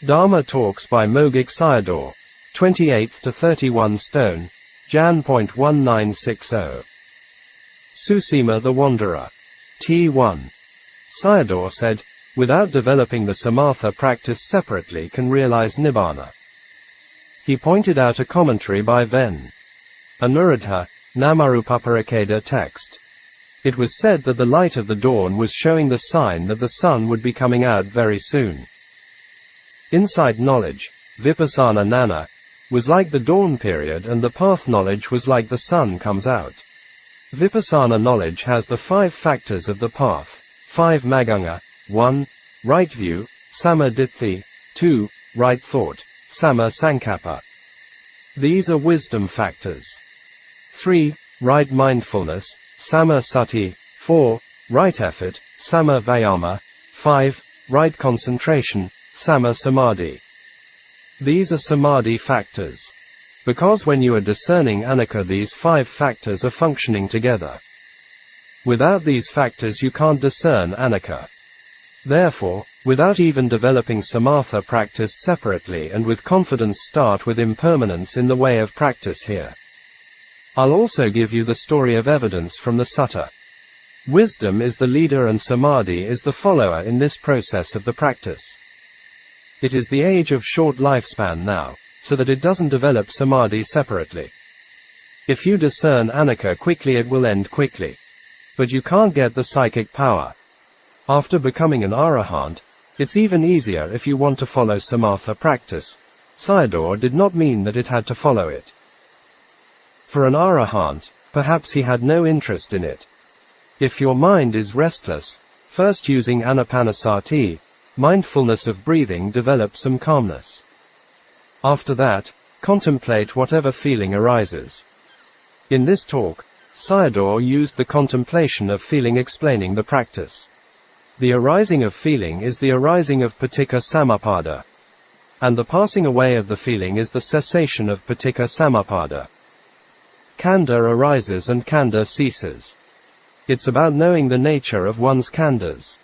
Dhamma Talks by Mogok Sayadaw. 28th to 31 Stone, Jan.1960. Susīma the Wanderer. T1. Sayadaw said, without developing the samatha practice separately can realize Nibbāna. He pointed out a commentary by Vedanā. Anuruddha, Namarupaparakeda text. It was said that the light of the dawn was showing the sign that the sun would be coming out very soon. Insight knowledge, vipassana ñāṇa, was like the dawn period and the path knowledge was like the sun comes out. Vipassana knowledge has the 5 factors of the path, 5 maganga, 1. Right view, samma ditthi, 2. Right thought, samma sankappa. These are wisdom factors. 3. Right mindfulness, samma sati, 4. Right effort, samma vayama, 5. Right concentration, samma samadhi. These are samadhi factors. Because when you are discerning anicca, these 5 factors are functioning together. Without these factors you can't discern anicca. Therefore, without even developing samatha practice separately and with confidence, start with impermanence in the way of practice here. I'll also give you the story of evidence from the sutta. Wisdom is the leader and samadhi is the follower in this process of the practice. It is the age of short lifespan now, so that it doesn't develop samadhi separately. If you discern anicca quickly, it will end quickly. But you can't get the psychic power. After becoming an arahant, it's even easier if you want to follow samatha practice. Sayadaw did not mean that it had to follow it. For an arahant, perhaps he had no interest in it. If your mind is restless, first using anapanasati, mindfulness of breathing, develop some calmness. After that, contemplate whatever feeling arises. In this talk, Sayadaw used the contemplation of feeling explaining the practice. The arising of feeling is the arising of paticca samuppada. And the passing away of the feeling is the cessation of paticca samuppada. Khandha arises and khandha ceases. It's about knowing the nature of one's khandhas.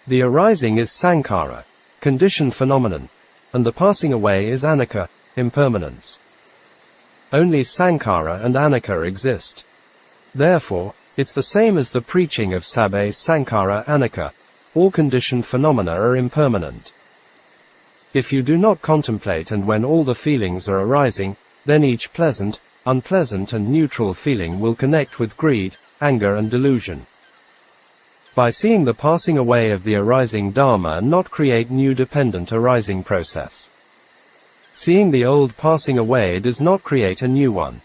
The arising is sankhara, conditioned phenomenon, and the passing away is anicca, impermanence. Only sankhara and anicca exist. Therefore, it's the same as the preaching of sabbe sankhara anicca, all conditioned phenomena are impermanent. If you do not contemplate and when all the feelings are arising, then each pleasant, unpleasant and neutral feeling will connect with greed, anger and delusion. By seeing the passing away of the arising Dhamma and not create new dependent arising process. Seeing the old passing away does not create a new one.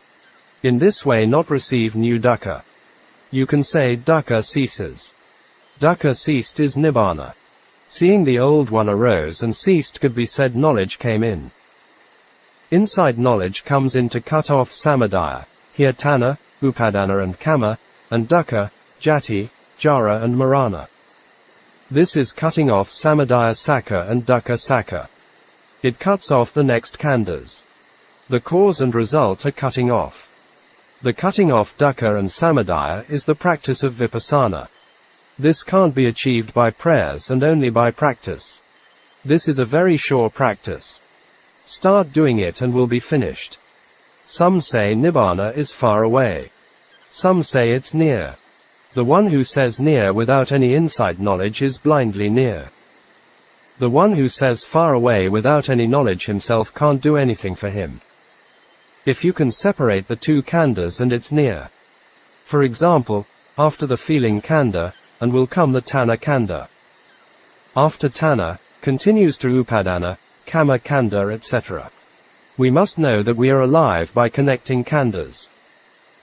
In this way not receive new dukkha. You can say dukkha ceases. Dukkha ceased is Nibbāna. Seeing the old one arose and ceased could be said knowledge came in. Insight knowledge comes in to cut off samadaya, here Taṇhā, Upadana and Kamma, and dukkha, jati, jara and marana. This is cutting off samadaya sakha and dukkha sakha. It cuts off the next khandhas. The cause and result are cutting off. The cutting off dukkha and samadaya is the practice of vipassana. This can't be achieved by prayers and only by practice. This is a very sure practice. Start doing it and will be finished. Some say Nibbāna is far away. Some say it's near. The one who says near without any insight knowledge is blindly near. The one who says far away without any knowledge himself can't do anything for him. If you can separate the 2 khandhas and it's near. For example, after the feeling khandha, and will come the Taṇhā khandha. After Taṇhā, continues to Upadana, Kamma khandha etc. We must know that we are alive by connecting khandhas.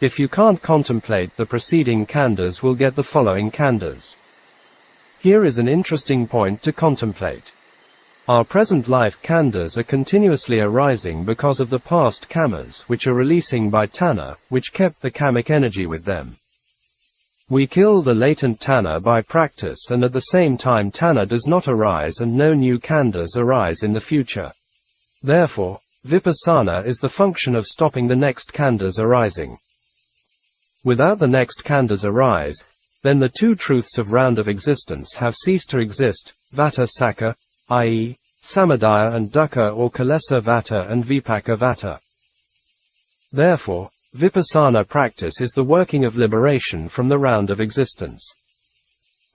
If you can't contemplate, the preceding khandhas will get the following khandhas. Here is an interesting point to contemplate. Our present life khandhas are continuously arising because of the past kammas which are releasing by Taṇhā, which kept the kamic energy with them. We kill the latent Taṇhā by practice and at the same time Taṇhā does not arise and no new khandhas arise in the future. Therefore, vipassana is the function of stopping the next khandhas arising. Without the next khandhas arise, then the 2 truths of round of existence have ceased to exist, vata sakha, i.e., samadaya and dukkha or kilesa vata and vipaka vata. Therefore, vipassana practice is the working of liberation from the round of existence.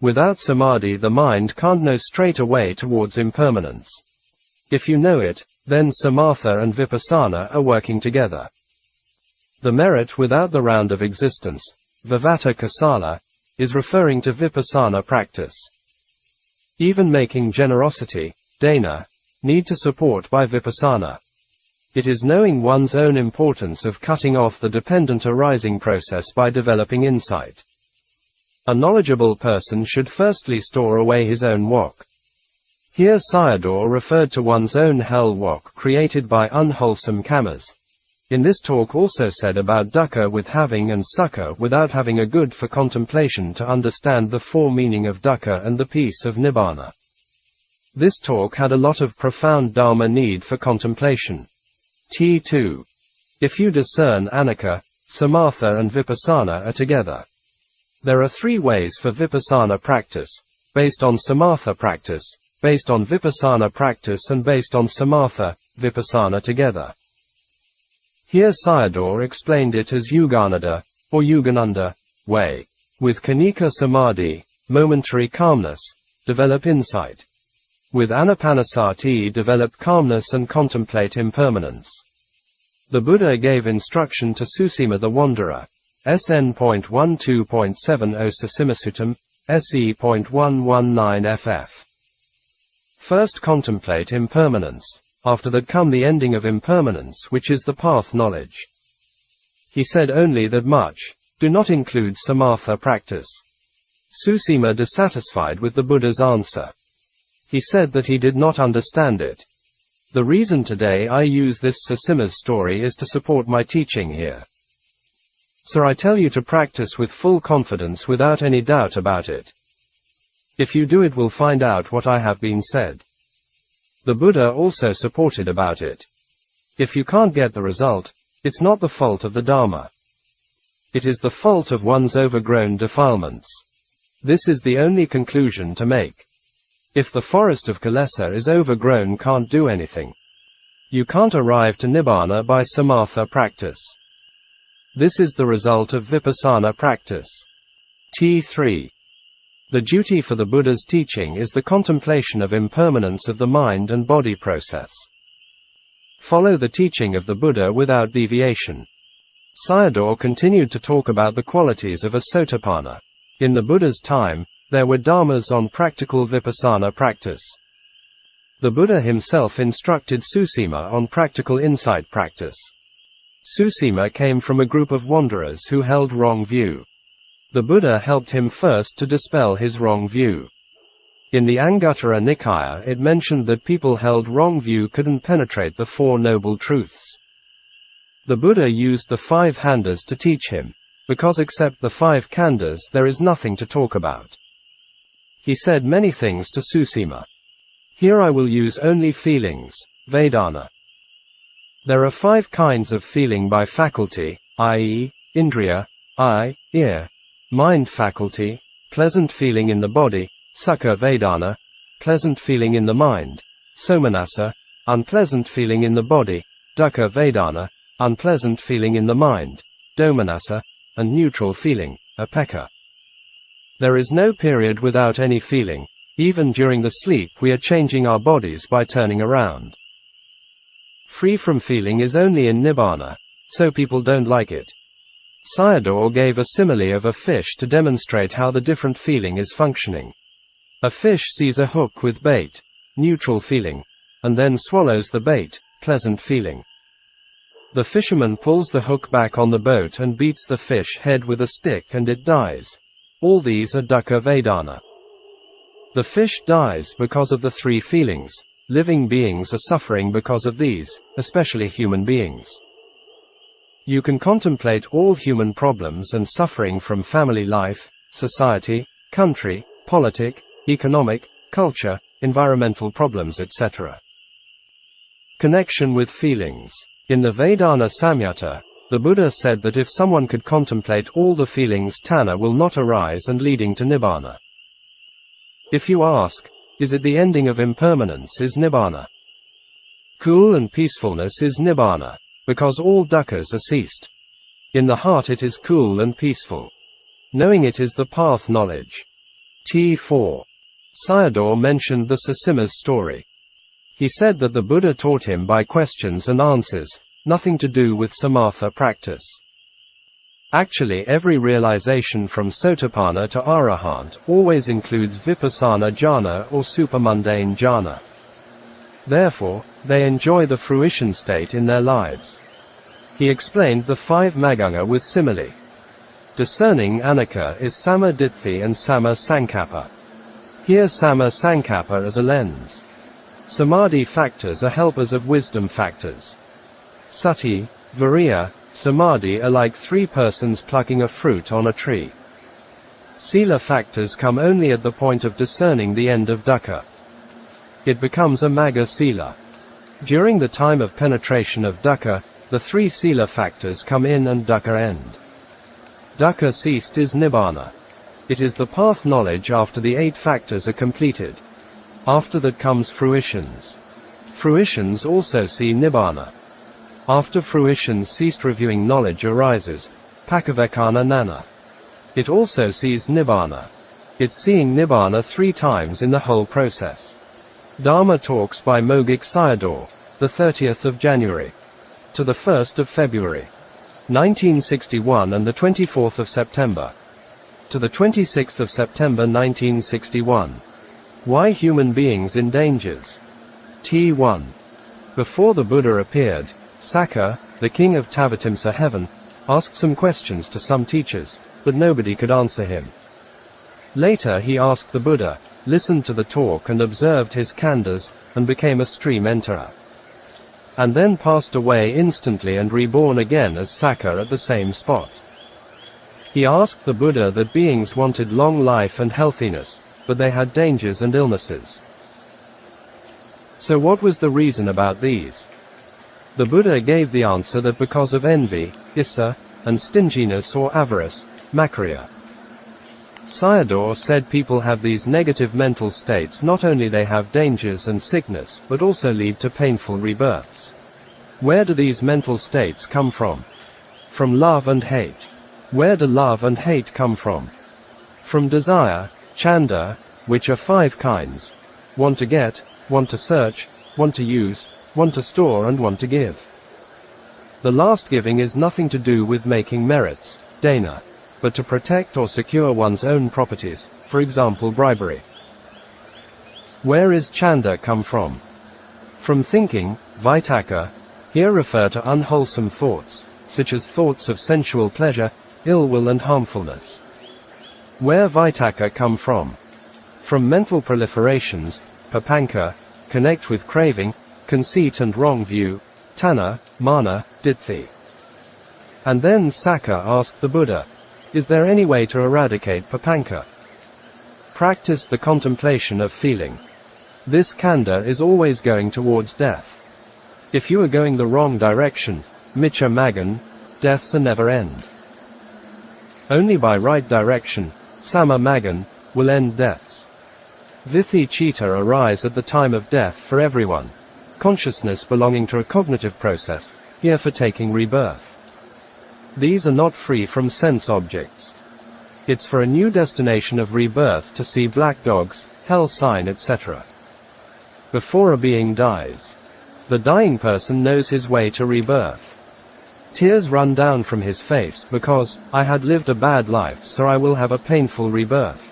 Without samadhi the mind can't know straight away towards impermanence. If you know it, then samatha and vipassana are working together. The merit without the round of existence, vivata kasala, is referring to vipassana practice. Even making generosity, dana, need to support by vipassana. It is knowing one's own importance of cutting off the dependent arising process by developing insight. A knowledgeable person should firstly store away his own wok. Here Sayadaw referred to one's own hell wok created by unwholesome kammas. In this talk also said about dukkha with having and sukha without having a good for contemplation to understand the four meaning of dukkha and the peace of Nibbāna. This talk had a lot of profound Dhamma need for contemplation. T2. If you discern anicca, samatha and vipassana are together. There are three ways for vipassana practice, based on samatha practice, based on vipassana practice and based on samatha, vipassana together. Here Sayadaw explained it as Yugananda, or Yugananda, way. With Khanika Samadhi, momentary calmness, develop insight. With Anapanasati develop calmness and contemplate impermanence. The Buddha gave instruction to Susīma the Wanderer, SN.12.70 Sasimasuttam, SE.119 ff. First contemplate impermanence. After that come the ending of impermanence, which is the path knowledge. He said only that much. Do not include samatha practice. Susīma dissatisfied with the Buddha's answer. He said that he did not understand it. The reason today I use this Susīma's story is to support my teaching here. So I tell you to practice with full confidence without any doubt about it. If you do it will find out what I have been said. The Buddha also supported about it. If you can't get the result, it's not the fault of the Dhamma. It is the fault of one's overgrown defilements. This is the only conclusion to make. If the forest of kilesa is overgrown, can't do anything. You can't arrive to Nibbāna by samatha practice. This is the result of vipassana practice. T3. The duty for the Buddha's teaching is the contemplation of impermanence of the mind and body process. Follow the teaching of the Buddha without deviation. Sayadaw continued to talk about the qualities of a sotapanna. In the Buddha's time, there were dhammas on practical vipassana practice. The Buddha himself instructed Susīma on practical insight practice. Susīma came from a group of wanderers who held wrong view. The Buddha helped him first to dispel his wrong view. In the Anguttara Nikaya it mentioned that people held wrong view couldn't penetrate the Four Noble Truths. The Buddha used the 5 khandhas to teach him, because except the 5 khandhas there is nothing to talk about. He said many things to Susīma. Here I will use only feelings, Vedanā. There are 5 kinds of feeling by faculty, i.e., indriya, eye, ear. Mind faculty, pleasant feeling in the body, sukha vedana, pleasant feeling in the mind, somanassa, unpleasant feeling in the body, dukkha vedana, unpleasant feeling in the mind, domanassa, and neutral feeling, upekkha. There is no period without any feeling. Even during the sleep we are changing our bodies by turning around. Free from feeling is only in Nibbāna, so people don't like it. Sayadaw gave a simile of a fish to demonstrate how the different feeling is functioning. A fish sees a hook with bait, neutral feeling, and then swallows the bait, pleasant feeling. The fisherman pulls the hook back on the boat and beats the fish head with a stick and it dies. All these are dukkha vedana. The fish dies because of the 3 feelings. Living beings are suffering because of these, especially human beings. You can contemplate all human problems and suffering from family life, society, country, politic, economic, culture, environmental problems etc. Connection with feelings. In the Vedanā Samyutta, the Buddha said that if someone could contemplate all the feelings, Taṇhā will not arise and leading to Nibbāna. If you ask, Is it the ending of impermanence is Nibbāna. Cool and peacefulness is Nibbāna, because all dukkhas are ceased. In the heart it is cool and peaceful. Knowing it is the path knowledge. T4. Sayadaw mentioned the Susīma's story. He said that the Buddha taught him by questions and answers, nothing to do with samatha practice. Actually, every realization from Sotapanna to Arahant always includes vipassana jhana or supermundane jhana. Therefore, they enjoy the fruition state in their lives. He explained the 5 maganga with simile. Discerning anicca is samma ditthi and samma sankappa. Here samma sankappa as a lens. Samadhi factors are helpers of wisdom factors. Sati, viriya, samadhi are like 3 persons plucking a fruit on a tree. Sila factors come only at the point of discerning the end of dukkha. It becomes a magga sila. During the time of penetration of dukkha, the 3 sila factors come in and dukkha end. Dukkha ceased is Nibbāna. It is the path knowledge after the 8 factors are completed. After that comes fruitions. Fruitions also see Nibbāna. After fruitions ceased, reviewing knowledge arises, pakavekana nana. It also sees Nibbāna. It's seeing Nibbāna 3 times in the whole process. Dhamma talks by Mogok Sayadaw, the 30th of January to the 1st of February, 1961 and the 24th of September to the 26th of September 1961. Why human beings in dangers? T1. Before the Buddha appeared, Sakka, the king of Tavatimsa heaven, asked some questions to some teachers, but nobody could answer him. Later he asked the Buddha, listened to the talk and observed his khandhas, and became a stream enterer. And then passed away instantly and reborn again as Sakka at the same spot. He asked the Buddha that beings wanted long life and healthiness, but they had dangers and illnesses. So what was the reason about these? The Buddha gave the answer that because of envy, issa, and stinginess or avarice, makarya. Sayadaw said people have these negative mental states, not only they have dangers and sickness, but also lead to painful rebirths. Where do these mental states come from? From love and hate. Where do love and hate come from? From desire, chanda, which are 5 kinds. Want to get, want to search, want to use, want to store and want to give. The last giving is nothing to do with making merits, dana, but to protect or secure one's own properties, for example bribery. Where is chanda come from? From thinking, vitakka, here refer to unwholesome thoughts, such as thoughts of sensual pleasure, ill will and harmfulness. Where vitakka come from? From mental proliferations, papanka, connect with craving, conceit and wrong view, tanha, mana, ditthi. And then Sakka asked the Buddha, is there any way to eradicate papanka? Practice the contemplation of feeling. This khandha is always going towards death. If you are going the wrong direction, micca maggan, deaths are never end. Only by right direction, samma maggan, will end deaths. Vithi chitta arise at the time of death for everyone. Consciousness belonging to a cognitive process, here for taking rebirth. These are not free from sense objects. It's for a new destination of rebirth to see black dogs, hell sign etc. Before a being dies, the dying person knows his way to rebirth. Tears run down from his face because, I had lived a bad life so I will have a painful rebirth.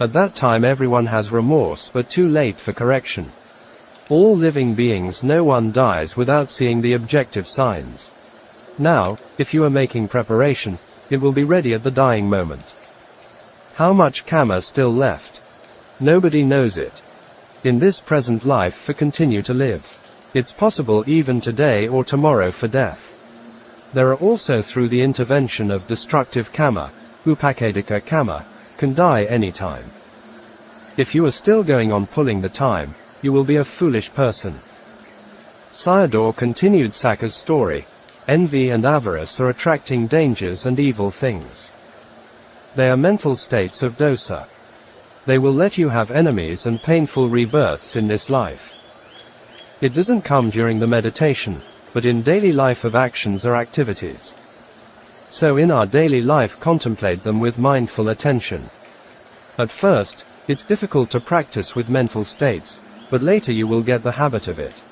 At that time everyone has remorse but too late for correction. All living beings no one dies without seeing the objective signs. Now, if you are making preparation, it will be ready at the dying moment. How much Kamma still left? Nobody knows it. In this present life for continue to live. It's possible even today or tomorrow for death. There are also through the intervention of destructive Kamma, upakadika Kamma, can die any time. If you are still going on pulling the time, you will be a foolish person. Sayadaw continued Sakka's story. Envy and avarice are attracting dangers and evil things. They are mental states of dosa. They will let you have enemies and painful rebirths in this life. It doesn't come during the meditation, but in daily life of actions or activities. So in our daily life contemplate them with mindful attention. At first, it's difficult to practice with mental states, but later you will get the habit of it.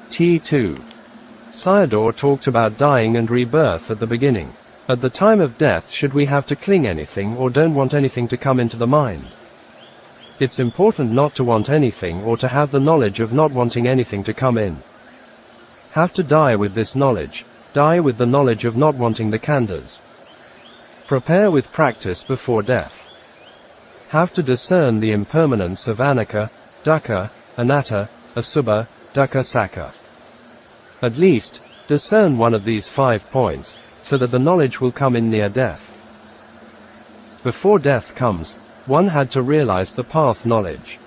T2. Sayadaw talked about dying and rebirth at the beginning. At the time of death, should we have to cling anything or don't want anything to come into the mind? It's important not to want anything or to have the knowledge of not wanting anything to come in. Have to die with this knowledge. Die with the knowledge of not wanting the khandhas. Prepare with practice before death. Have to discern the impermanence of anicca, dukkha, anatta, asubha, dukkha sakka. At least, discern one of these 5 points, so that the knowledge will come in near death. Before death comes, one had to realize the path knowledge.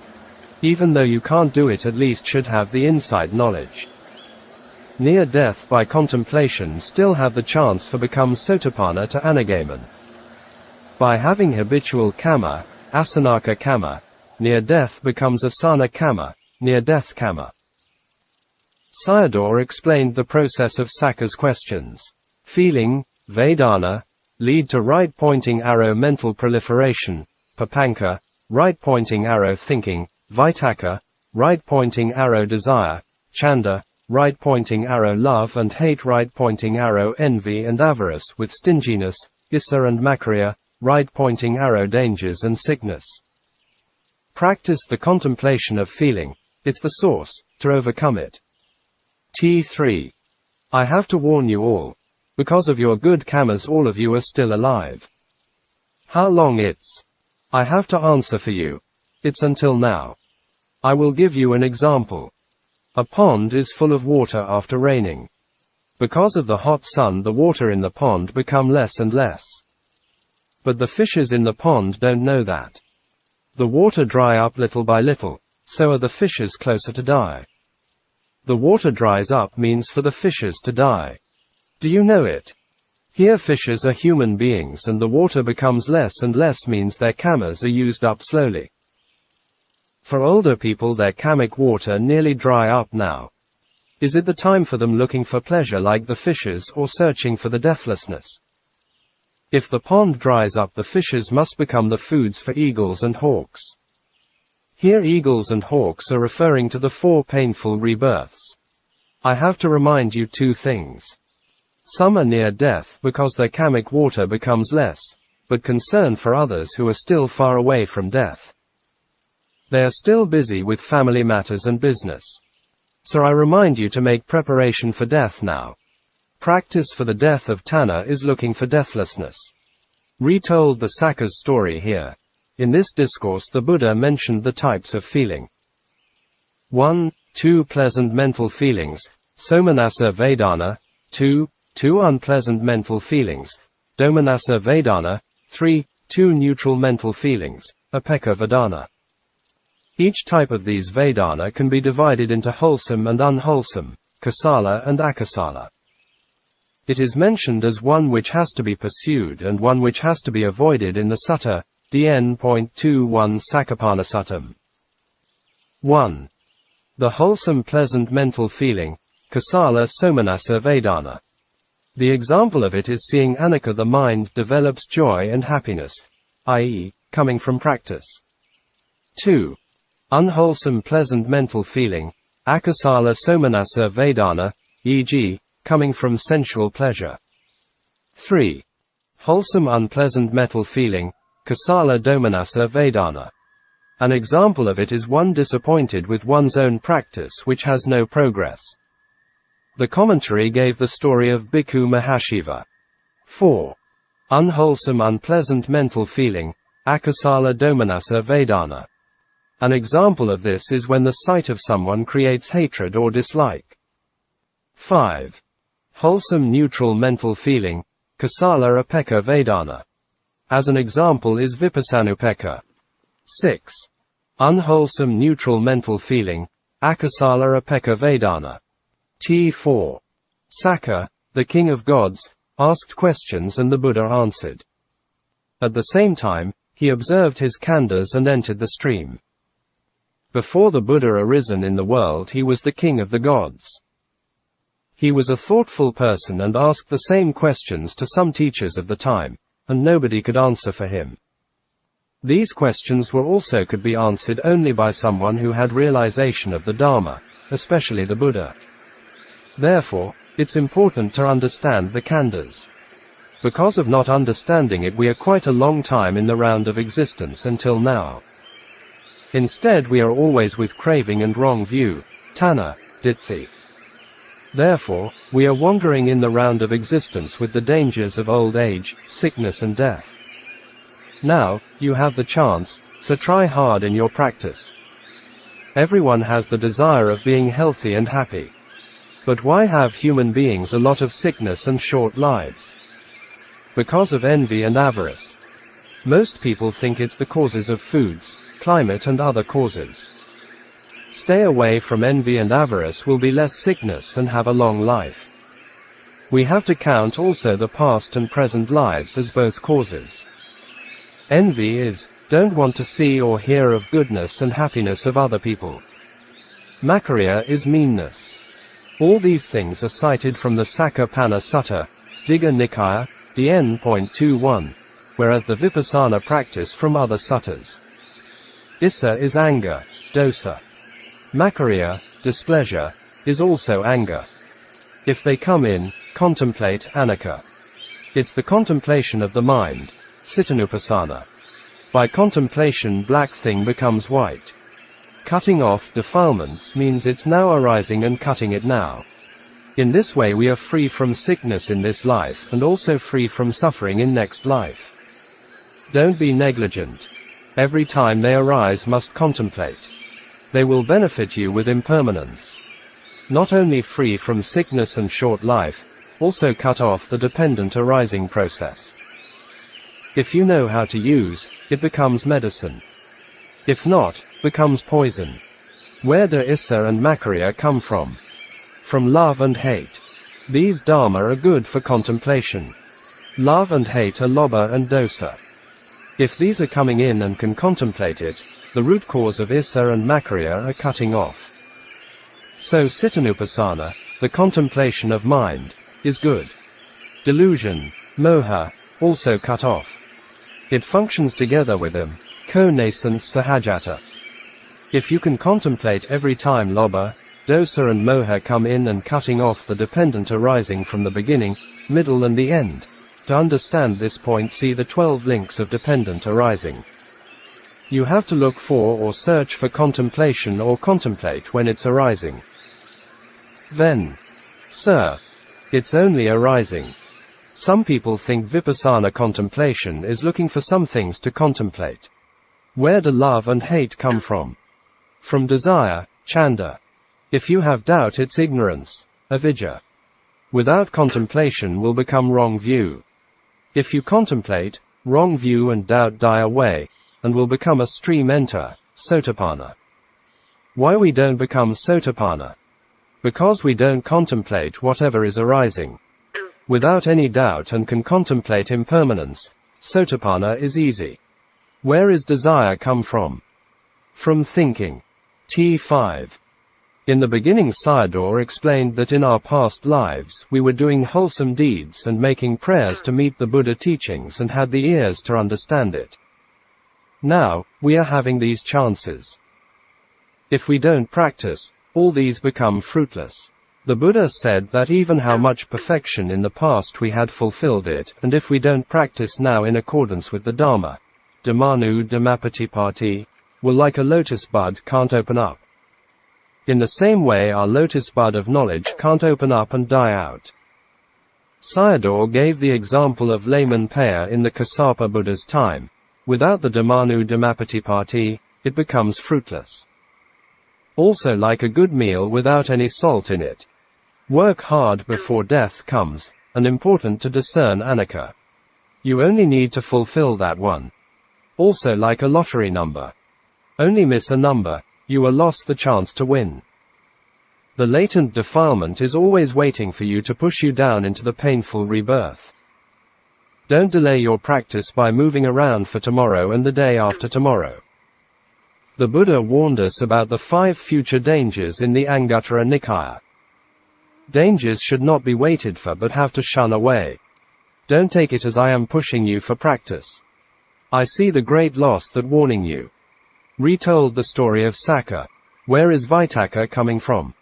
Even though you can't do it, at least should have the inside knowledge. Near death by contemplation still have the chance for become sotapanna to anagaman. By having habitual kamma, asanaka kamma, near death becomes asana kamma, near death kamma. Sayadaw explained the process of Sakka's questions. Feeling, Vedanā, lead to right-pointing arrow mental proliferation, papanka, right-pointing arrow thinking, vitakka, right-pointing arrow desire, chanda, right-pointing arrow love and hate, right-pointing arrow envy and avarice with stinginess, issa and makriya, right-pointing arrow dangers and sickness. Practice the contemplation of feeling. It's the source, to overcome it. T3. I have to warn you all. Because of your good kammas, all of you are still alive. How long it's? I have to answer for you. It's until now. I will give you an example. A pond is full of water after raining. Because of the hot sun, the water in the pond become less and less. But the fishes in the pond don't know that. The water dry up little by little, so are the fishes closer to die. The water dries up means for the fishes to die. Do you know it? Here fishes are human beings and the water becomes less and less means their kammas are used up slowly. For older people, their kammic water nearly dry up now. Is it the time for them looking for pleasure like the fishes or searching for the deathlessness? If the pond dries up, the fishes must become the foods for eagles and hawks. Here eagles and hawks are referring to the 4 painful rebirths. I have to remind you 2 things. Some are near death because their kammic water becomes less, but concern for others who are still far away from death. They are still busy with family matters and business. So I remind you to make preparation for death now. Practice for the death of Taṇhā is looking for deathlessness. Retold the Sakka's story here. In this discourse the Buddha mentioned the types of feeling. 1. 2 pleasant mental feelings, somanassa Vedanā. 2. 2 unpleasant mental feelings, domanassa Vedanā. 3. 2 neutral mental feelings, upekkha Vedanā. Each type of these Vedanā can be divided into wholesome and unwholesome, kusala and akusala. It is mentioned as one which has to be pursued and one which has to be avoided in the Sutta, DN.21 Sakkapanasuttam. 1. The wholesome pleasant mental feeling, kusala somanassa Vedanā. The example of it is seeing anicca, the mind develops joy and happiness, i.e., coming from practice. 2. Unwholesome pleasant mental feeling, akusala somanassa Vedanā, e.g., coming from sensual pleasure. 3. Wholesome unpleasant mental feeling, kusala domanassa Vedanā. An example of it is one disappointed with one's own practice which has no progress. The commentary gave the story of Bhikkhu Mahashiva. 4. Unwholesome unpleasant mental feeling, akusala domanassa Vedanā. An example of this is when the sight of someone creates hatred or dislike. 5. Wholesome neutral mental feeling, kusala upekkha Vedanā. As an example is vipassanupekkha. 6. Unwholesome neutral mental feeling, akusala upekkha Vedanā. T4. Sakka, the king of gods, asked questions and the Buddha answered. At the same time, He observed his khandhas and entered the stream. Before the Buddha arisen in the world, he was the king of the gods. He was a thoughtful person and asked the same questions to some teachers of the time, and nobody could answer for him. These questions could be answered only by someone who had realization of the Dhamma, especially the Buddha. Therefore, it's important to understand the khandhas. Because of not understanding it, we are quite a long time in the round of existence until now. Instead, we are always with craving and wrong view, Taṇhā, Ditthi. Therefore, we are wandering in the round of existence with the dangers of old age, sickness and death. Now, you have the chance, so try hard in your practice. Everyone has the desire of being healthy and happy. But why have human beings a lot of sickness and short lives? Because of envy and avarice. Most people think it's the causes of foods, climate and other causes. Stay away from envy and avarice, will be less sickness and have a long life. We have to count also the past and present lives as both causes. Envy is, don't want to see or hear of goodness and happiness of other people. Makkariya is meanness. All these things are cited from the Sakkapanha Sutta, Digha Nikaya, DN.21, whereas the Vipassana practice from other suttas. Issa is anger, dosa. Makkariya, displeasure, is also anger. If they come in, contemplate anicca. It's the contemplation of the mind, Cittanupassana. By contemplation, black thing becomes white. Cutting off defilements means it's now arising and cutting it now. In this way we are free from sickness in this life and also free from suffering in next life. Don't be negligent. Every time they arise must contemplate. They will benefit you with impermanence. Not only free from sickness and short life, also cut off the dependent arising process. If you know how to use, it becomes medicine. If not, becomes poison. Where do Issa and Makkariya come from? From love and hate. These Dhamma are good for contemplation. Love and hate are lobha and dosa. If these are coming in and can contemplate it, the root cause of Issa and Makkariya are cutting off. So Cittanupassana, the contemplation of mind, is good. Delusion, moha, also cut off. It functions together with them, co-nascence sahajata. If you can contemplate every time lobha, dosa and moha come in and cutting off the dependent arising from the beginning, middle and the end. To understand this point, see the 12 links of dependent arising. You have to look for or search for contemplation or contemplate when it's arising. Then, sir, it's only arising. Some people think vipassana contemplation is looking for some things to contemplate. Where do love and hate come from? From desire, chanda. If you have doubt, it's ignorance, avidya. Without contemplation will become wrong view. If you contemplate, wrong view and doubt die away, and will become a stream enter, sotapanna. Why we don't become sotapanna? Because we don't contemplate whatever is arising. Without any doubt and can contemplate impermanence, sotapanna is easy. Where is desire come from? From thinking. T5. In the beginning, Sayadaw explained that in our past lives we were doing wholesome deeds and making prayers to meet the Buddha teachings and had the ears to understand it. Now, we are having these chances. If we don't practice, all these become fruitless. The Buddha said that even how much perfection in the past we had fulfilled it, and if we don't practice now in accordance with the Dhamma, Dhammanu Dhammapatipati, will like a lotus bud can't open up. In the same way our lotus bud of knowledge can't open up and die out. Sayadaw gave the example of layman paya in the Kassapa Buddha's time. Without the Dhammanu Dhammapatipati, it becomes fruitless. Also like a good meal without any salt in it. Work hard before death comes, and important to discern anicca. You only need to fulfill that one. Also like a lottery number. Only miss a number, you are lost the chance to win. The latent defilement is always waiting for you to push you down into the painful rebirth. Don't delay your practice by moving around for tomorrow and the day after tomorrow. The Buddha warned us about the 5 future dangers in the Anguttara Nikaya. Dangers should not be waited for but have to shun away. Don't take it as I am pushing you for practice. I see the great loss that warning you. Retold the story of Sakka. Where is Vitakka coming from?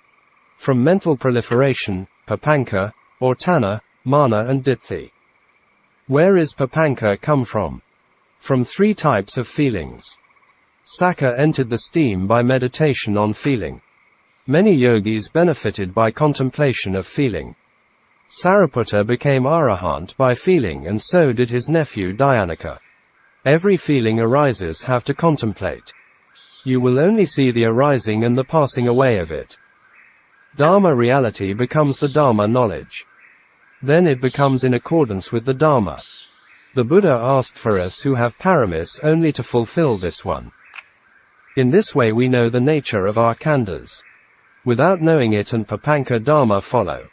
From mental proliferation, papanka, or Taṇhā, Māna and Ditthi. Where is papanka come from? From 3 types of feelings. Sakka entered the steam by meditation on feeling. Many yogis benefited by contemplation of feeling. Sariputta became arahant by feeling, and so did his nephew Dhyānika. Every feeling arises have to contemplate. You will only see the arising and the passing away of it. Dharma reality becomes the Dharma knowledge. Then it becomes in accordance with the Dharma. The Buddha asked for us who have paramis only to fulfill this one. In this way we know the nature of our khandhas. Without knowing it and papanka dharma follow.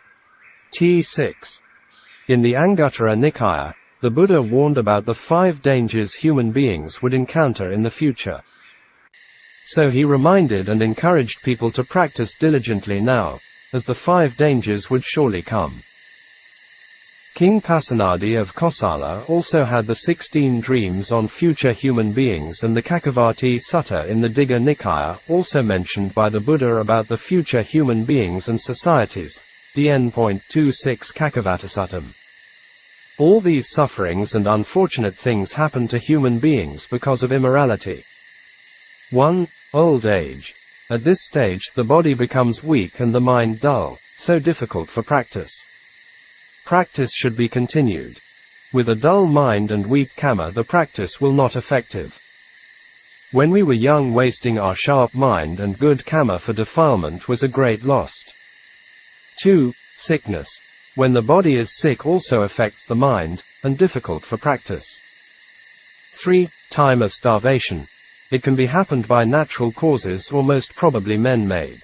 T6. In the Anguttara Nikaya, the Buddha warned about the 5 dangers human beings would encounter in the future. So he reminded and encouraged people to practice diligently now, as the 5 dangers would surely come. King Pasenadi of Kosala also had the 16 dreams on future human beings, and the Cakkavati Sutta in the Digha Nikaya also mentioned by the Buddha about the future human beings and societies, DN.26 Cakkavatisuttam. All these sufferings and unfortunate things happen to human beings because of immorality. 1. Old age. At this stage, the body becomes weak and the mind dull, so difficult for practice. Practice should be continued. With a dull mind and weak kamma, the practice will not effective. When we were young, wasting our sharp mind and good kamma for defilement was a great loss. 2. Sickness. When the body is sick also affects the mind, and difficult for practice. 3. Time of starvation. It can be happened by natural causes or most probably man-made.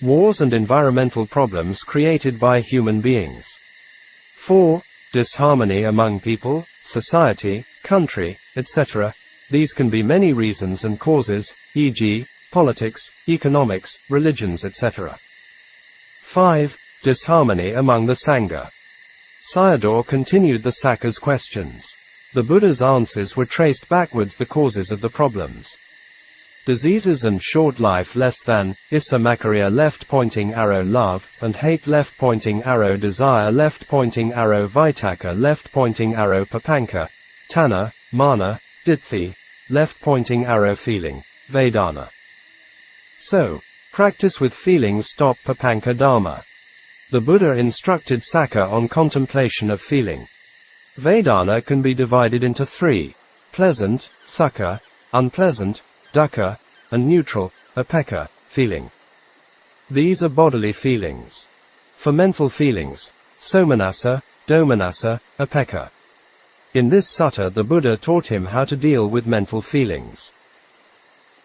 Wars and environmental problems created by human beings. 4. Disharmony among people, society, country, etc. These can be many reasons and causes, e.g., politics, economics, religions, etc. 5. Disharmony among the Sangha. Sayadaw continued the Sakka's questions. The Buddha's answers were traced backwards the causes of the problems. Diseases and short life less than, Issa Makariya left pointing arrow love, and hate left pointing arrow desire left pointing arrow Vitakka left pointing arrow papanka, Taṇhā, Māna, Ditthi, left pointing arrow feeling, Vedanā. So, practice with feelings stop papanka dharma. The Buddha instructed Sakka on contemplation of feeling. Vedanā can be divided into 3, pleasant, sukha, unpleasant, dukkha, and neutral, upekkha, feeling. These are bodily feelings. For mental feelings, somanassa, domanassa, upekkha. In this sutta the Buddha taught him how to deal with mental feelings.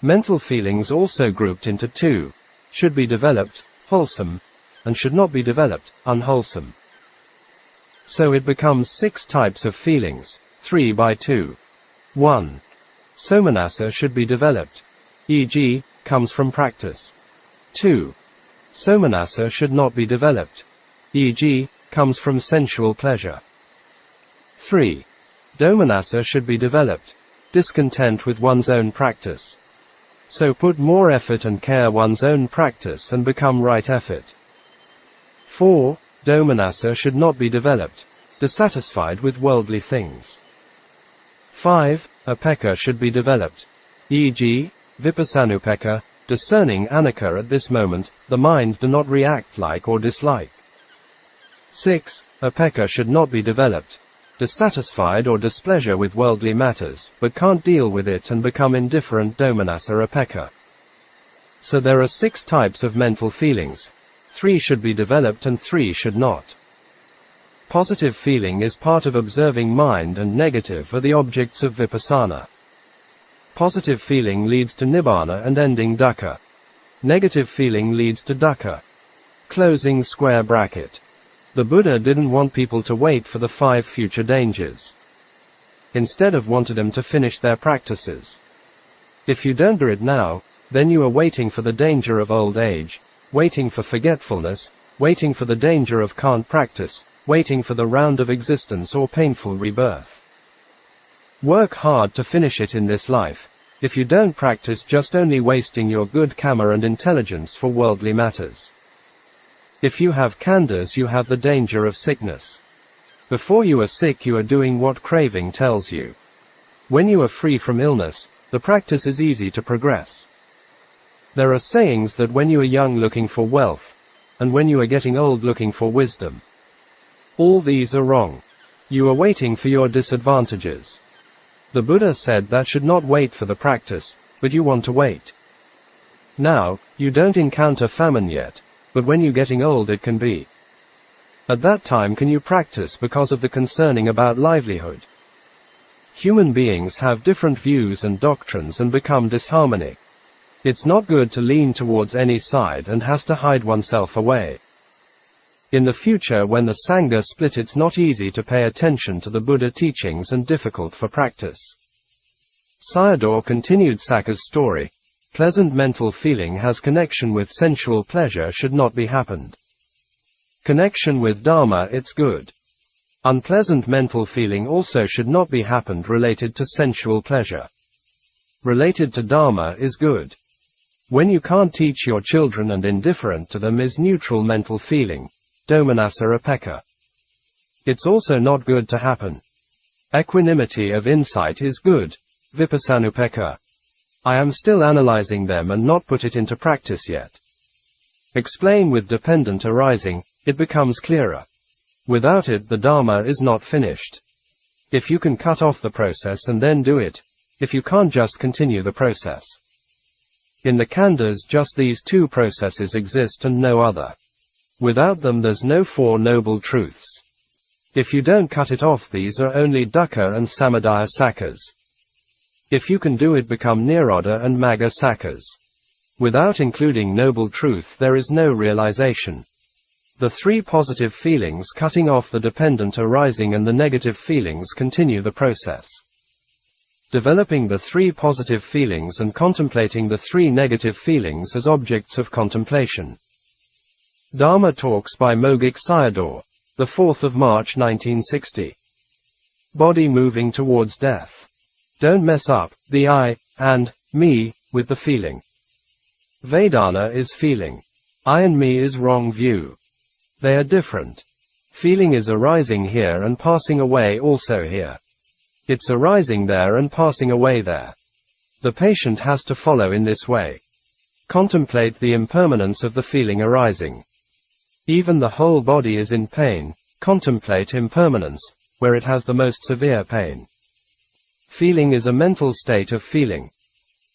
Mental feelings also grouped into 2, should be developed, wholesome, and should not be developed, unwholesome. So it becomes 6 types of feelings, 3 by 2. 1. Somanassa should be developed, e.g., comes from practice. 2. Somanassa should not be developed, e.g., comes from sensual pleasure. 3. Domanassa should be developed, discontent with one's own practice. So put more effort and care one's own practice and become right effort. 4. Domanassa should not be developed, dissatisfied with worldly things. 5. Upekkha should be developed, e.g., vipassanupekkha, discerning anicca at this moment, the mind do not react like or dislike. 6. Upekkha should not be developed, dissatisfied or displeasure with worldly matters, but can't deal with it and become indifferent domanassa upekkha. So there are 6 types of mental feelings. 3 should be developed and 3 should not. Positive feeling is part of observing mind and negative are the objects of vipassana. Positive feeling leads to Nibbāna and ending dukkha. Negative feeling leads to dukkha. Closing square bracket. The Buddha didn't want people to wait for the 5 future dangers. Instead of wanted them to finish their practices. If you don't do it now, then you are waiting for the danger of old age, waiting for forgetfulness, waiting for the danger of can't practice, waiting for the round of existence or painful rebirth. Work hard to finish it in this life. If you don't practice, just only wasting your good kamma and intelligence for worldly matters. If you have khandhas, you have the danger of sickness. Before you are sick, you are doing what craving tells you. When you are free from illness, the practice is easy to progress. There are sayings that when you are young looking for wealth, and when you are getting old looking for wisdom. All these are wrong. You are waiting for your disadvantages. The Buddha said that should not wait for the practice, but you want to wait. Now, you don't encounter famine yet, but when you're getting old it can be. At that time can you practice because of the concerning about livelihood? Human beings have different views and doctrines and become disharmony. It's not good to lean towards any side and has to hide oneself away. In the future when the Sangha split, it's not easy to pay attention to the Buddha teachings and difficult for practice. Sayadaw continued Sakka's story. Pleasant mental feeling has connection with sensual pleasure should not be happened. Connection with Dhamma, it's good. Unpleasant mental feeling also should not be happened related to sensual pleasure. Related to Dhamma is good. When you can't teach your children and indifferent to them is neutral mental feeling, domanassa upekkha. It's also not good to happen. Equanimity of insight is good, vipassanupekkha. I am still analyzing them and not put it into practice yet. Explain with dependent arising, it becomes clearer. Without it the Dhamma is not finished. If you can cut off the process and then do it, if you can't just continue the process. In the khandhas just these 2 processes exist and no other. Without them there's no 4 noble truths. If you don't cut it off, these are only dukkha and samudaya sakkas. If you can do it, become nirodha and magga sakkas. Without including noble truth there is no realization. The 3 positive feelings cutting off the dependent arising and the negative feelings continue the process. Developing the 3 positive feelings and contemplating the 3 negative feelings as objects of contemplation. Dharma Talks by Mogok Sayadaw, the 4th of March 1960. Body moving towards death. Don't mess up the I and me with the feeling. Vedanā is feeling. I and me is wrong view. They are different. Feeling is arising here and passing away also here. It's arising there and passing away there. The patient has to follow in this way. Contemplate the impermanence of the feeling arising. Even the whole body is in pain. Contemplate impermanence, where it has the most severe pain. Feeling is a mental state of feeling.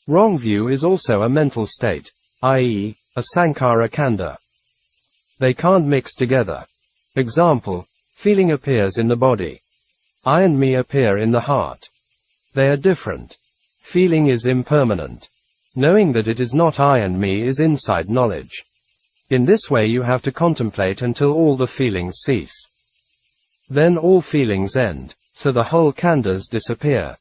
Wrong view is also a mental state, i.e., a sankhara khandha. They can't mix together. Example, feeling appears in the body. I and me appear in the heart. They are different. Feeling is impermanent. Knowing that it is not I and me is inside knowledge. In this way you have to contemplate until all the feelings cease. Then all feelings end, so the whole khandhas disappear.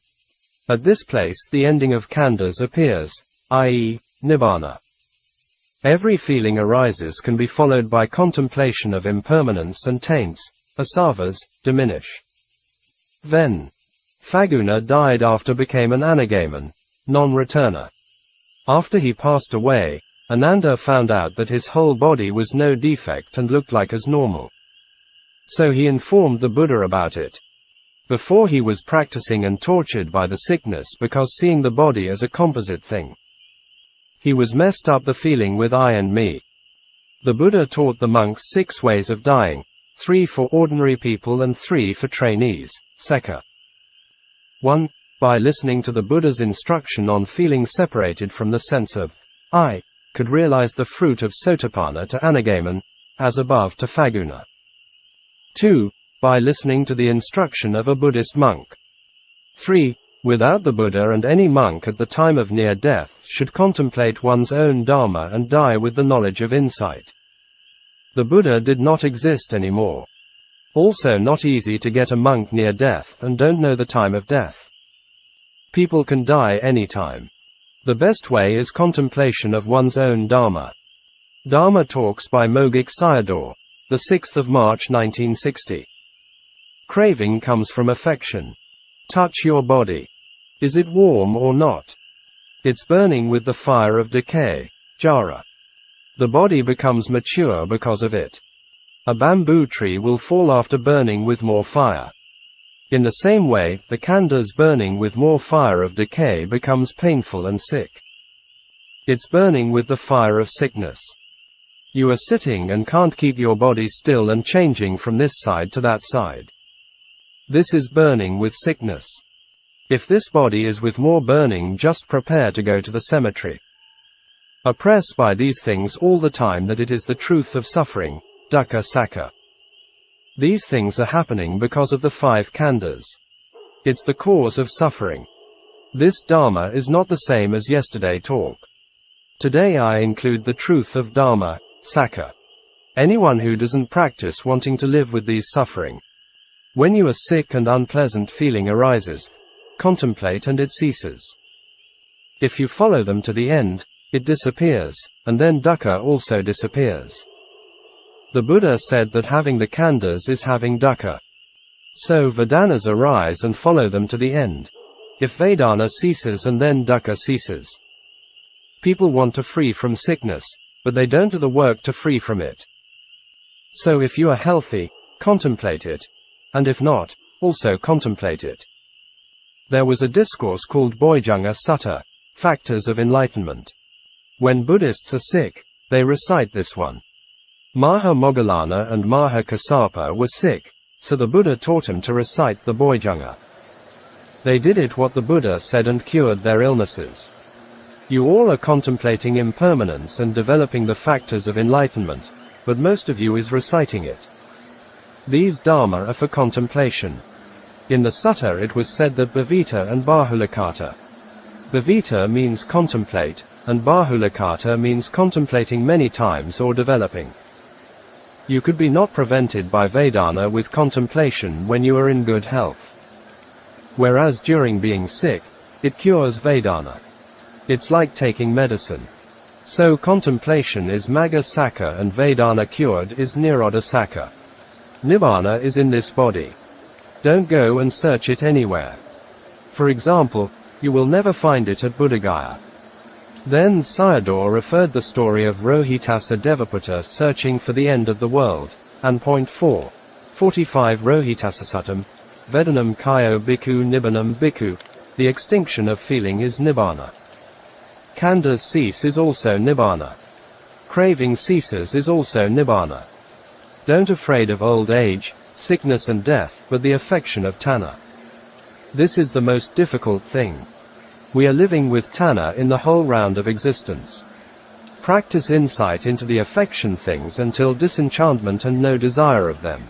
At this place the ending of khandhas appears, i.e., Nibbāna. Every feeling arises can be followed by contemplation of impermanence and taints, asavas, diminish. Then, Phaguna died after became an anagaman, non-returner. After he passed away, Ananda found out that his whole body was no defect and looked like as normal. So he informed the Buddha about it. Before he was practicing and tortured by the sickness because seeing the body as a composite thing. He was messed up the feeling with I and me. The Buddha taught the monks 6 ways of dying, 3 for ordinary people and 3 for trainees, Sekha. 1. By listening to the Buddha's instruction on feeling separated from the sense of I, could realize the fruit of Sotapanna to Anagaman, as above to Phaguna. 2. By listening to the instruction of a Buddhist monk. 3. Without the Buddha and any monk at the time of near death should contemplate one's own Dharma and die with the knowledge of insight. The Buddha did not exist anymore. Also not easy to get a monk near death and don't know the time of death. People can die anytime. The best way is contemplation of one's own Dhamma. Dhamma Talks by Mogok Sayadaw, the 6th of March 1960. Craving comes from affection. Touch your body. Is it warm or not? It's burning with the fire of decay, jara. The body becomes mature because of it. A bamboo tree will fall after burning with more fire. In the same way, the khandhas burning with more fire of decay becomes painful and sick. It's burning with the fire of sickness. You are sitting and can't keep your body still and changing from this side to that side. This is burning with sickness. If this body is with more burning, just prepare to go to the cemetery. Oppress by these things all the time that it is the truth of suffering, dukkha sakha. These things are happening because of the 5 khandhas. It's the cause of suffering. This Dhamma is not the same as yesterday talk. Today I include the truth of Dhamma, sakha. Anyone who doesn't practice wanting to live with these suffering. When you are sick and unpleasant feeling arises, contemplate and it ceases. If you follow them to the end, it disappears, and then dukkha also disappears. The Buddha said that having the khandhas is having dukkha. So Vedanas arise and follow them to the end. If Vedanā ceases and then dukkha ceases. People want to free from sickness, but they don't do the work to free from it. So if you are healthy, contemplate it, and if not, also contemplate it. There was a discourse called Bojjhanga Sutta, Factors of Enlightenment. When Buddhists are sick, they recite this one. Maha Moggallana and Maha Kassapa were sick, so the Buddha taught him to recite the Bojjhanga. They did it what the Buddha said and cured their illnesses. You all are contemplating impermanence and developing the factors of enlightenment, but most of you is reciting it. These Dhamma are for contemplation. In the sutta it was said that bhavita and bahulakata. Bhavita means contemplate, and bahulakata means contemplating many times or developing. You could be not prevented by Vedanā with contemplation when you are in good health. Whereas during being sick, it cures Vedanā. It's like taking medicine. So contemplation is Magga Sakha and Vedanā cured is Nirodha Sakha. Nibbāna is in this body. Don't go and search it anywhere. For example, you will never find it at Buddhagaya. Then Sayadaw referred the story of Rohitassa Devaputta searching for the end of the world, and point 4. 45 Rohitassasatam, Vedanam Kayo Bhikkhu Nibbānam Bhikkhu, the extinction of feeling is Nibbāna. Khandhas cease is also Nibbāna. Craving ceases is also Nibbāna. Don't afraid of old age, sickness and death, but the affection of Taṇhā. This is the most difficult thing. We are living with Taṇhā in the whole round of existence. Practice insight into the affection things until disenchantment and no desire of them.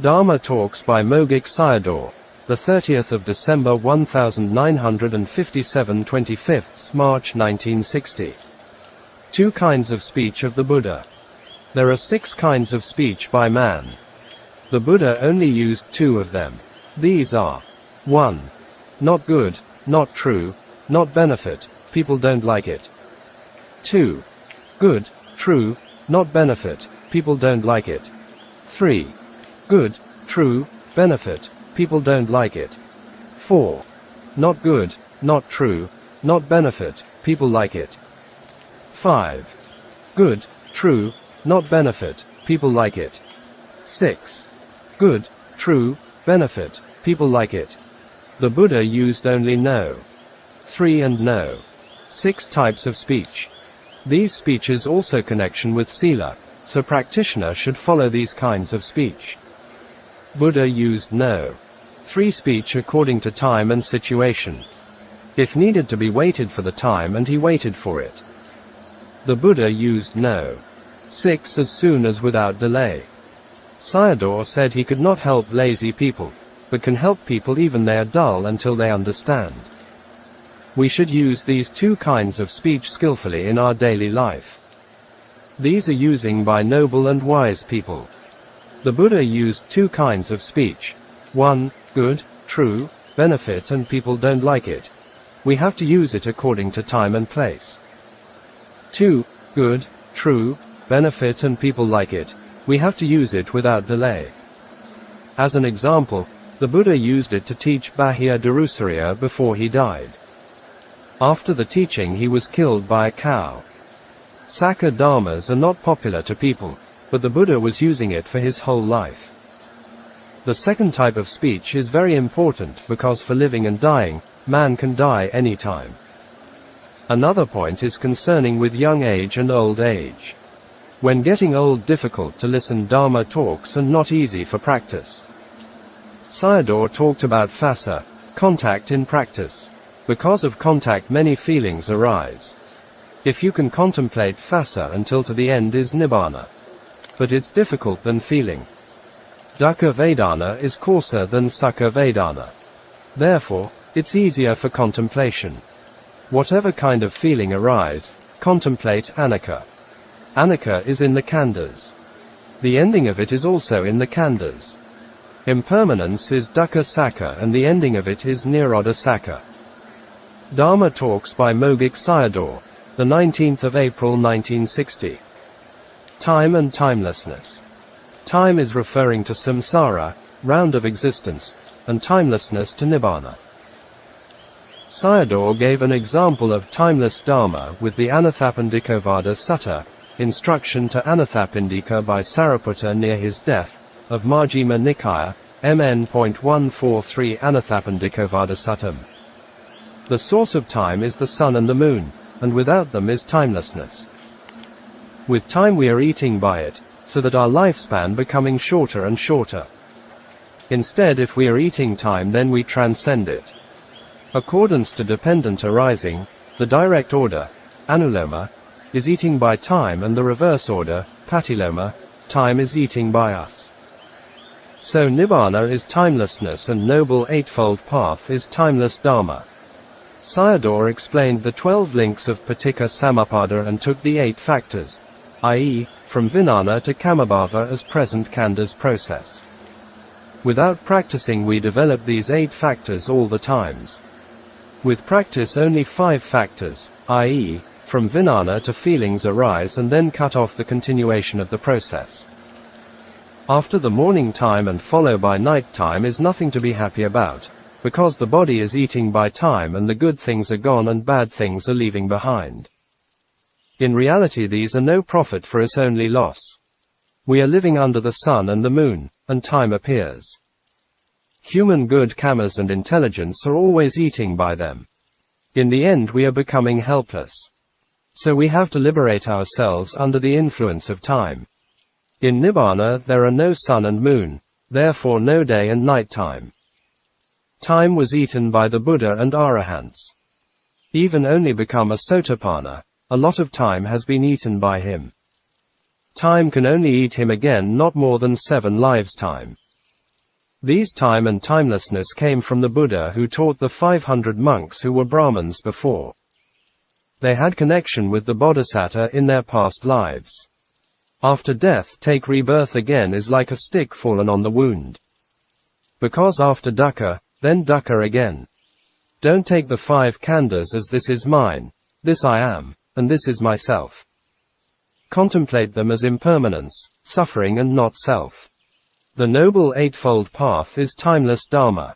Dhamma Talks by Mogok Sayadaw, the 30th of December 1957, 25th March 1960. 2 kinds of speech of the Buddha. There are 6 kinds of speech by man. The Buddha only used 2 of them. These are 1. Not good, not true, not benefit, people don't like it. 2. Good, true, not benefit, people don't like it. 3. Good, true, benefit, people don't like it. 4. Not good, not true, not benefit, people like it. 5. Good, true, not benefit, people like it. 6. Good, true, benefit, people like it. The Buddha used only no. 3 and no. 6 types of speech. These speeches also connection with sila, so practitioner should follow these kinds of speech. Buddha used no. 3 speech according to time and situation. If needed to be waited for the time and he waited for it. The Buddha used no. 6 as soon as without delay. Sayadaw said he could not help lazy people, but can help people even they are dull until they understand. We should use these 2 kinds of speech skillfully in our daily life. These are using by noble and wise people. The Buddha used two kinds of speech. 1. Good, true, benefit and people don't like it. We have to use it according to time and place. 2. Good, true, benefit and people like it. We have to use it without delay. As an example, the Buddha used it to teach Bahya Darusariya before he died. After the teaching he was killed by a cow. Sakha dharmas are not popular to people, but the Buddha was using it for his whole life. The second type of speech is very important because for living and dying, man can die any time. Another point is concerning with young age and old age. When getting old, difficult to listen Dharma talks and not easy for practice. Sayadaw talked about phassa, contact in practice. Because of contact many feelings arise. If you can contemplate phassa until to the end is Nibbāna. But it's difficult than feeling. Dukkha Vedana is coarser than Sukha Vedana. Therefore, it's easier for contemplation. Whatever kind of feeling arise, contemplate anicca. Anicca is in the khandhas. The ending of it is also in the khandhas. Impermanence is dukkha sakha and the ending of it is nirodha sakha. Dharma talks by Mogok Sayadaw, the 19th of April 1960. Time and timelessness. Time is referring to samsara, round of existence, and timelessness to Nibbāna. Sayadaw gave an example of timeless Dharma with the Anathapindikavada Sutta, instruction to Anathapindika by Sariputta near his death, of Majjhima Nikaya, MN.143 Anathapindikavada Suttam. The source of time is the sun and the moon, and without them is timelessness. With time we are eating by it, so that our lifespan becoming shorter and shorter. Instead, if we are eating time, then we transcend it. Accordance to dependent arising, the direct order, anuloma, is eating by time, and the reverse order, patiloma, time is eating by us. So Nibbāna is timelessness and Noble Eightfold Path is timeless Dharma. Sayadaw explained the 12 links of Paticca Samuppada and took the 8 factors, i.e., from Vijnana to Kammabhava as present khandha's process. Without practicing we develop these 8 factors all the times. With practice only 5 factors, i.e., from Vijnana to feelings arise and then cut off the continuation of the process. After the morning time and follow by night time is nothing to be happy about, because the body is eating by time and the good things are gone and bad things are leaving behind. In reality these are no profit for us, only loss. We are living under the sun and the moon, and time appears. Human good kammas and intelligence are always eating by them. In the end we are becoming helpless. So we have to liberate ourselves under the influence of time. In Nibbāna there are no sun and moon, therefore no day and night time. Time was eaten by the Buddha and Arahants. Even only become a Sotapanna, a lot of time has been eaten by him. Time can only eat him again not more than 7 lives time. These time and timelessness came from the Buddha who taught the 500 monks who were Brahmins before. They had connection with the Bodhisattva in their past lives. After death take rebirth again is like a stick fallen on the wound. Because after dukkha, then dukkha again. Don't take the 5 khandhas as this is mine, this I am, and this is myself. Contemplate them as impermanence, suffering and not self. The Noble Eightfold Path is timeless Dharma.